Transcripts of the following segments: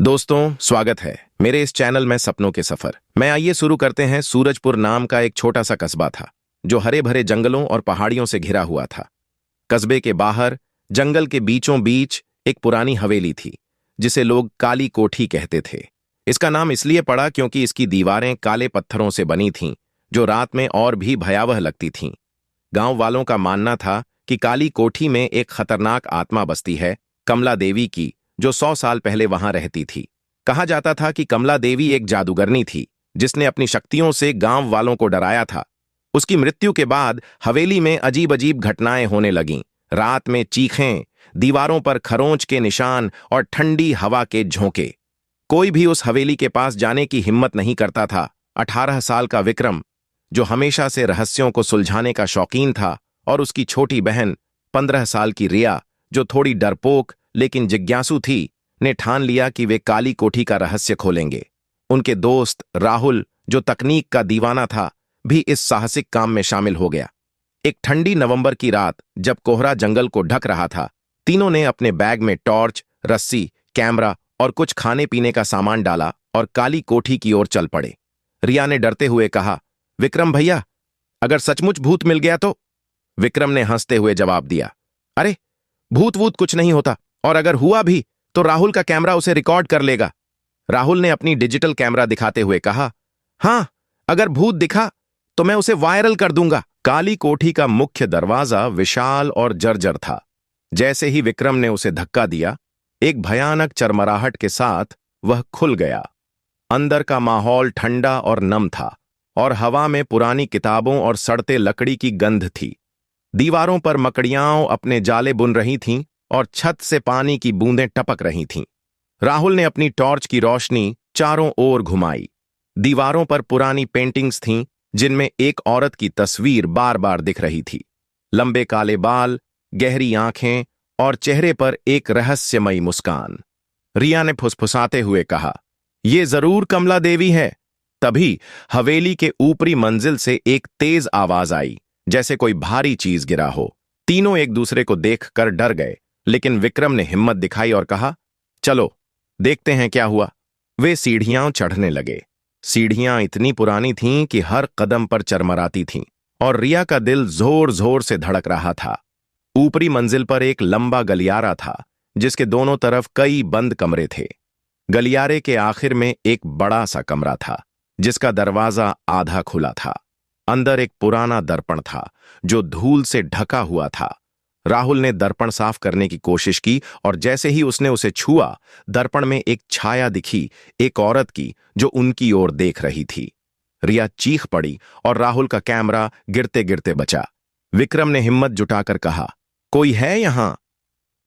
दोस्तों, स्वागत है मेरे इस चैनल में सपनों के सफर में। आइए शुरू करते हैं। सूरजपुर नाम का एक छोटा सा कस्बा था जो हरे भरे जंगलों और पहाड़ियों से घिरा हुआ था। कस्बे के बाहर जंगल के बीचों बीच एक पुरानी हवेली थी जिसे लोग काली कोठी कहते थे। इसका नाम इसलिए पड़ा क्योंकि इसकी दीवारें काले पत्थरों से बनी थीं जो रात में और भी भयावह लगती थीं। गांव वालों का मानना था कि काली कोठी में एक खतरनाक आत्मा बसती है, कमला देवी की, जो 100 साल पहले वहां रहती थी। कहा जाता था कि कमला देवी एक जादूगरनी थी जिसने अपनी शक्तियों से गांव वालों को डराया था। उसकी मृत्यु के बाद हवेली में अजीब अजीब घटनाएं होने लगीं। रात में चीखें, दीवारों पर खरोंच के निशान और ठंडी हवा के झोंके। कोई भी उस हवेली के पास जाने की हिम्मत नहीं करता था। 18 साल का विक्रम, जो हमेशा से रहस्यों को सुलझाने का शौकीन था, और उसकी छोटी बहन 15 साल की रिया, जो थोड़ी डरपोक लेकिन जिज्ञासु थी, ने ठान लिया कि वे काली कोठी का रहस्य खोलेंगे। उनके दोस्त राहुल, जो तकनीक का दीवाना था, भी इस साहसिक काम में शामिल हो गया। एक ठंडी नवंबर की रात जब कोहरा जंगल को ढक रहा था, तीनों ने अपने बैग में टॉर्च, रस्सी, कैमरा और कुछ खाने पीने का सामान डाला और काली कोठी की ओर चल पड़े। रिया ने डरते हुए कहा, विक्रम भैया, अगर सचमुच भूत मिल गया तो? विक्रम ने हंसते हुए जवाब दिया, अरे भूत वूत कुछ नहीं होता, और अगर हुआ भी तो राहुल का कैमरा उसे रिकॉर्ड कर लेगा। राहुल ने अपनी डिजिटल कैमरा दिखाते हुए कहा, हां, अगर भूत दिखा तो मैं उसे वायरल कर दूंगा। काली कोठी का मुख्य दरवाजा विशाल और जर्जर था। जैसे ही विक्रम ने उसे धक्का दिया, एक भयानक चरमराहट के साथ वह खुल गया। अंदर का माहौल ठंडा और नम था, और हवा में पुरानी किताबों और सड़ते लकड़ी की गंध थी। दीवारों पर मकड़ियां अपने जाले बुन रही थीं और छत से पानी की बूंदें टपक रही थीं। राहुल ने अपनी टॉर्च की रोशनी चारों ओर घुमाई। दीवारों पर पुरानी पेंटिंग्स थीं जिनमें एक औरत की तस्वीर बार बार दिख रही थी। लंबे काले बाल, गहरी आंखें और चेहरे पर एक रहस्यमयी मुस्कान। रिया ने फुसफुसाते हुए कहा, यह जरूर कमला देवी है। तभी हवेली के ऊपरी मंजिल से एक तेज आवाज आई, जैसे कोई भारी चीज गिरा हो। तीनों एक दूसरे को देखकर डर गए, लेकिन विक्रम ने हिम्मत दिखाई और कहा, चलो देखते हैं क्या हुआ। वे सीढ़ियां चढ़ने लगे। सीढ़ियां इतनी पुरानी थीं कि हर कदम पर चरमराती थीं, और रिया का दिल जोर जोर से धड़क रहा था। ऊपरी मंजिल पर एक लंबा गलियारा था जिसके दोनों तरफ कई बंद कमरे थे। गलियारे के आखिर में एक बड़ा सा कमरा था जिसका दरवाजा आधा खुला था। अंदर एक पुराना दर्पण था जो धूल से ढका हुआ था। राहुल ने दर्पण साफ करने की कोशिश की, और जैसे ही उसने उसे छुआ, दर्पण में एक छाया दिखी, एक औरत की, जो उनकी ओर देख रही थी। रिया चीख पड़ी और राहुल का कैमरा गिरते गिरते बचा। विक्रम ने हिम्मत जुटाकर कहा, कोई है यहां?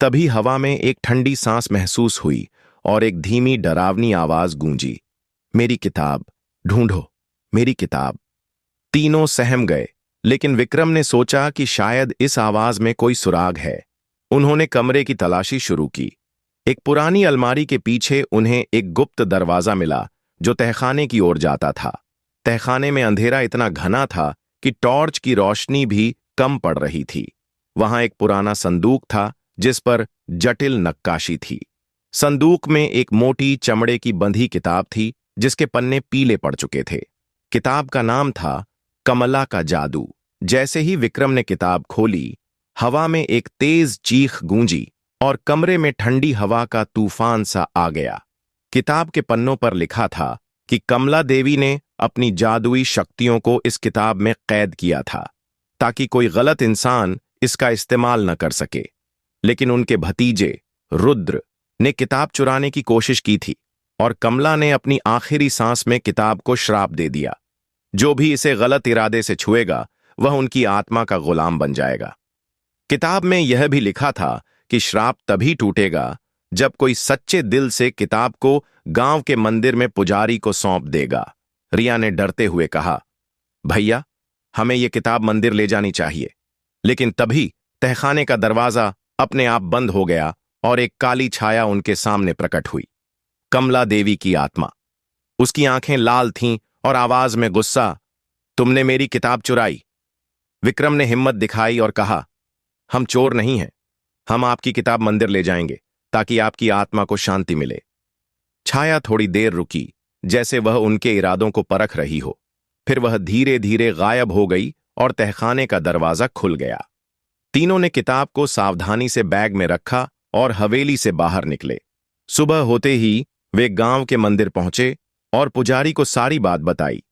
तभी हवा में एक ठंडी सांस महसूस हुई और एक धीमी डरावनी आवाज गूंजी, मेरी किताब ढूंढो, मेरी किताब। तीनों सहम गए, लेकिन विक्रम ने सोचा कि शायद इस आवाज में कोई सुराग है। उन्होंने कमरे की तलाशी शुरू की। एक पुरानी अलमारी के पीछे उन्हें एक गुप्त दरवाजा मिला जो तहखाने की ओर जाता था। तहखाने में अंधेरा इतना घना था कि टॉर्च की रोशनी भी कम पड़ रही थी। वहां एक पुराना संदूक था जिस पर जटिल नक्काशी थी। संदूक में एक मोटी चमड़े की बंधी किताब थी जिसके पन्ने पीले पड़ चुके थे। किताब का नाम था कमला का जादू। जैसे ही विक्रम ने किताब खोली, हवा में एक तेज चीख गूंजी और कमरे में ठंडी हवा का तूफान सा आ गया। किताब के पन्नों पर लिखा था कि कमला देवी ने अपनी जादुई शक्तियों को इस किताब में कैद किया था ताकि कोई गलत इंसान इसका इस्तेमाल न कर सके। लेकिन उनके भतीजे रुद्र ने किताब चुराने की कोशिश की थी, और कमला ने अपनी आखिरी सांस में किताब को श्राप दे दिया, जो भी इसे गलत इरादे से छुएगा वह उनकी आत्मा का गुलाम बन जाएगा। किताब में यह भी लिखा था कि श्राप तभी टूटेगा जब कोई सच्चे दिल से किताब को गांव के मंदिर में पुजारी को सौंप देगा। रिया ने डरते हुए कहा, भैया, हमें यह किताब मंदिर ले जानी चाहिए। लेकिन तभी तहखाने का दरवाजा अपने आप बंद हो गया और एक काली छाया उनके सामने प्रकट हुई। कमला देवी की आत्मा। उसकी आंखें लाल थीं और आवाज में गुस्सा, तुमने मेरी किताब चुराई। विक्रम ने हिम्मत दिखाई और कहा, हम चोर नहीं हैं, हम आपकी किताब मंदिर ले जाएंगे ताकि आपकी आत्मा को शांति मिले। छाया थोड़ी देर रुकी, जैसे वह उनके इरादों को परख रही हो। फिर वह धीरे धीरे गायब हो गई और तहखाने का दरवाजा खुल गया। तीनों ने किताब को सावधानी से बैग में रखा और हवेली से बाहर निकले। सुबह होते ही वे गांव के मंदिर पहुंचे और पुजारी को सारी बात बताई।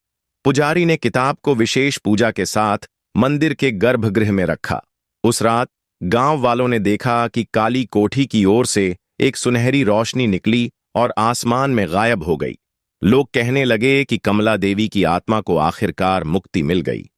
पुजारी ने किताब को विशेष पूजा के साथ मंदिर के गर्भगृह में रखा। उस रात गांव वालों ने देखा कि काली कोठी की ओर से एक सुनहरी रोशनी निकली और आसमान में गायब हो गई। लोग कहने लगे कि कमला देवी की आत्मा को आखिरकार मुक्ति मिल गई।